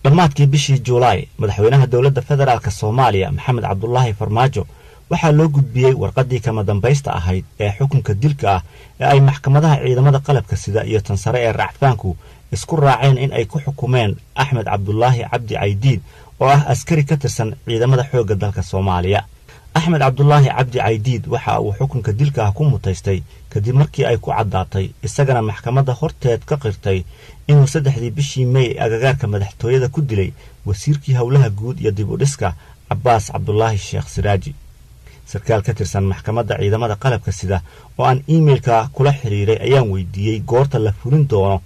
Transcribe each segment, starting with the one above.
dhammaadkii bishii Juulaay madaxweynaha dowladda federaalka Soomaaliya Maxamed Cabdullaahi Farmaajo waxaa loo gudbiyay warqadii kama dambaysta ahayd ee xukunka dilka ah ee ay maxkamadaha ciidamada qalabka sida iyo tan sare ee racfaanku isku raaceen in ay ku xukumeen Axmed Cabdullaahi Cabdi Caydiid oo ah askari ka tirsan ciidamada xoogga dalka Soomaaliya. Axmed Cabdullaahi Cabdi Caydiid waxa uu xukunka dilka ah ku mutaystay kadib markii ay ku cadaatay isagana maxkamadda horteed ka qirtay inuu 3 bishii May agagaarka madaxtooyada ku dilay wasiirkii howlaha guud iyo dib u dhiska Cabbaas Cabdullaahi Sheekh Siraaji. sarkaal ka tirsan maxkamadda ciidamada qalabka sida oo aan emailka kula xiriiray ayaan weydiiyay goorta la fulin doono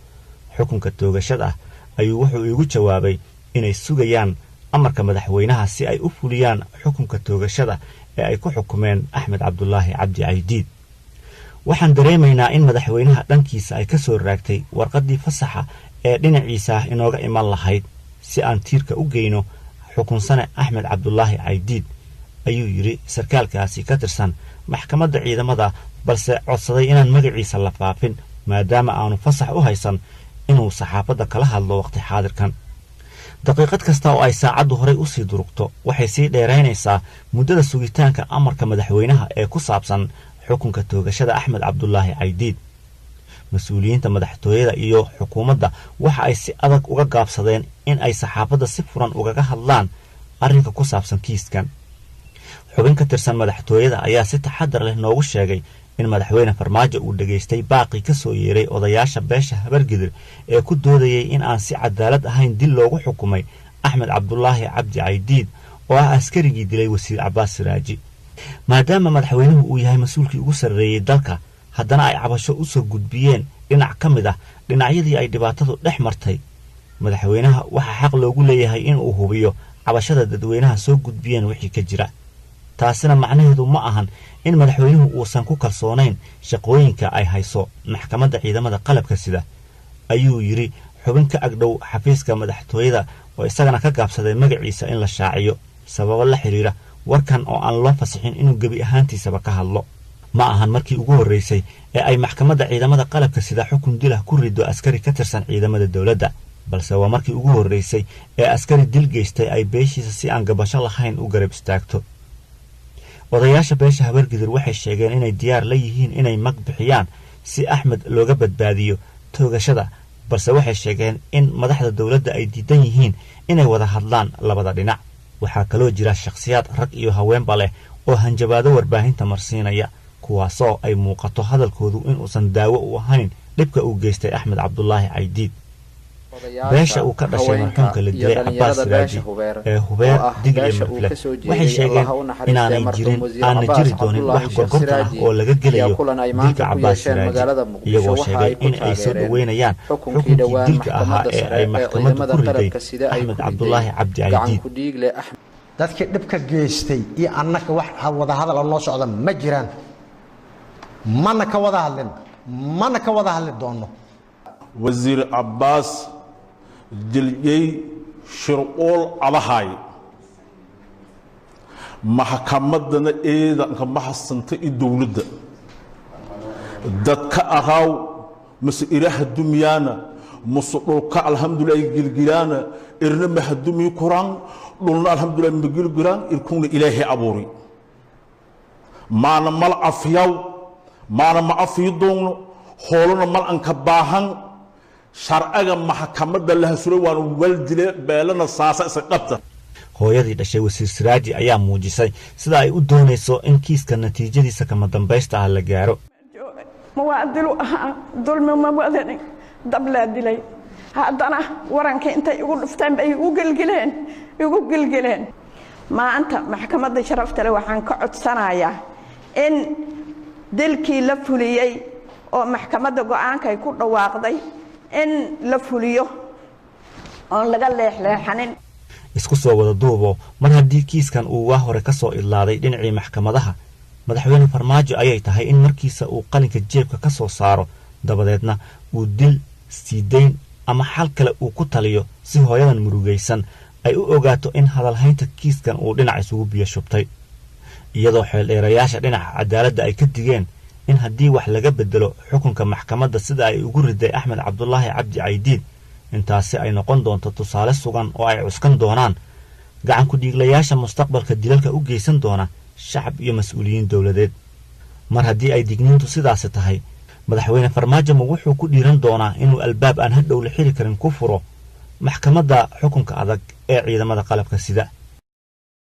xukunka toogashada ayuu wuxuu igu jawaabay inay sugayaan amarka madaxweynaha si ay u fuliyaan xukunka toogashada ee ay ku xukumeen Axmed Cabdullaahi Cabdi Caydiid. waxaan dareemaynaa in madaxweynaha dhankiisa ay ka soo raagtay warqadii fasaxa ee dhinaciisa inooga iman lahayd si aan tiirka u geyno xukunsane Axmed Cabdullaahi Caydiid ayuu yiri sarkaalkaasi ka tirsan maxkamadda ciidamada balse codsaday inaan magaciisa la faafin maadaama aanu fasax u haysan inuu saxaafadda kala hadlo waqti xaadirkan. daqiiqad kasta oo ay saacaddu horey u sii durugto waxay sii dheeraynaysaa muddada sugitaanka amarka madaxweynaha ee ku saabsan xukunka toogashada Axmed Cabdullaahi Caydiid. mas-uuliyiinta madaxtooyada iyo xukuumadda waxa ay si adag uga gaabsadeen in ay saxaafadda si furan ugaga hadlaan arrinka ku saabsan kiiskan. xubin ka tirsan madaxtooyada ayaa si taxadar leh noogu sheegay in madaxweyne Farmaajo uu dhageystay baaqi ka soo yeeray odayaasha beesha Habargidir ee ku doodayay in aan si cadaalad ahayn dil loogu xukumay Axmed Cabdullaahi Cabdi Caydiid oo ah askarigii dilay wasiir Cabbaas Siraaji. maadaama madaxweynuhu uu yahay mas'uulkii ugu sarreeyay dalka haddana ay cabasho u soo gudbiyeen dhinac ka mid ah dhinacyadii ay dhibaatadu dhex martay madaxweynaha waxaa xaq loogu leeyahay in uu hubiyo cabashada dadweynaha soo gudbiyeen wixii ka jira. taasina macnaheedu ma ahan in madaxweynuhu uusan ku kalsoonayn shaqooyinka ay hayso maxkamadda ciidamada qalabka sida ayuu yiri xubin ka agdhow xafiiska madaxtooyada oo isagana ka gaabsaday magaciisa in la shaaciyo sababo la xiriira warkan oo aan loo fasixin inuu gebi ahaantiisaba ka hadlo. ma ahan markii ugu horeysay ee ay maxkamadda ciidamada qalabka sida xukun dil ah ku rido askari ka tirsan ciidamada dawladda balse waa markii ugu horeysay ee askari dil geystay ay beeshiisa si aan gabasho lahayn u garab istaagto. odayaasha beesha Habargidir waxay sheegeen inay diyaar la yihiin inay mag bixiyaan si Axmed looga badbaadiyo toogashada balse waxay sheegeen in madaxda dawladda ay diidan yihiin inay wada hadlaan labada dhinac. waxaa kaloo jira shakhsiyaad rag iyo haweenba leh oo hanjabaado warbaahinta marsiinaya kuwaasoo ay muuqato hadalkoodu in uusan daawo u ahayn dhibka uu geystay Axmed Cabdullaahi Caydiid. beesha uu ka dhashay marxuumka la dilay Cabbaas Siraaji ee Hubeer Digli Mafle waxay sheegeen inaanay jiri doonin wax gorgorta ah oo laga gelayo dilka Cabbaas Siraaji iyagoo sheegay in ay soo dhaweynayaan xukunkii dilka ahaa ee ay maxkamaddu ku riday Axmed Cabdullaahi Cabdi Caydiid. dadkii dhibka geystay iyo annaka wax wada hadal oo noo socda ma jiraan mana ka wada hadlin doono. wasiir Cabbaas dilyay shirqool abahay maxkamadana eedanka maxasanta dawladda dadka araaw mas'iraha dumiyana musudulka alhamdulillah gilgilana irna mahdumi quran dhulna alhamdulillah magilgiran irkuna ilaahi abuuri maana mal afyaw maana ma afidoono hoolona mal an ka baahan sharciga maxkamadda la hasuray waan waldile beelana saasa isa qabta. hooyadii dhashay wasiir Siraaji ayaa muujisay sida ay u doonayso in kiiska natiijadiisa kama dambaysta ah la gaaro. muwaadilu dulmi ma wadani dabla dilay haddana waranka intay ugu dhuftaan bay ugu gilgileen maanta maxkamadda sharafta leh waxaan ka codsanayaa in dilkii la fuliyay oo maxkamadda go'aanka ay ku dhawaaqday in la fuliyo oo laga leexleexanin. isku soo wada duubo mar haddii kiiskan uu waa hore ka soo ilaaday dhinacii maxkamadaha madaxweyne Farmaajo ayay tahay in markiisa uu qalinka jeebka ka soo saaro dabadeedna uu dil siideyn ama xal kale uu ku taliyo si hooyadan murugaysan ay u ogaato in hadalhaynta kiiskan uu dhinac isugu biyo shubtay iyadoo xeeldheerayaasha dhinaca cadaaladda ay ka digeen in haddii wax laga bedelo xukunka maxkamadda sida ay ugu riday Axmed Cabdullaahi Cabdi Caydiid intaasi ay noqon doonto tusaale sugan oo ay cuskan doonaan gacan ku dhiiglayaasha mustaqbalka dilalka u geysan doona shacab iyo mas'uuliyiin dowladeed. mar haddii ay digniintu sidaasi tahay, madaxweyne Farmaajo wuxuu ku dhiiran doonaa inuu albaab aan hadhow la xiri karin ku furo maxkamadda xukunka adag ee ciidamada qalabka sida.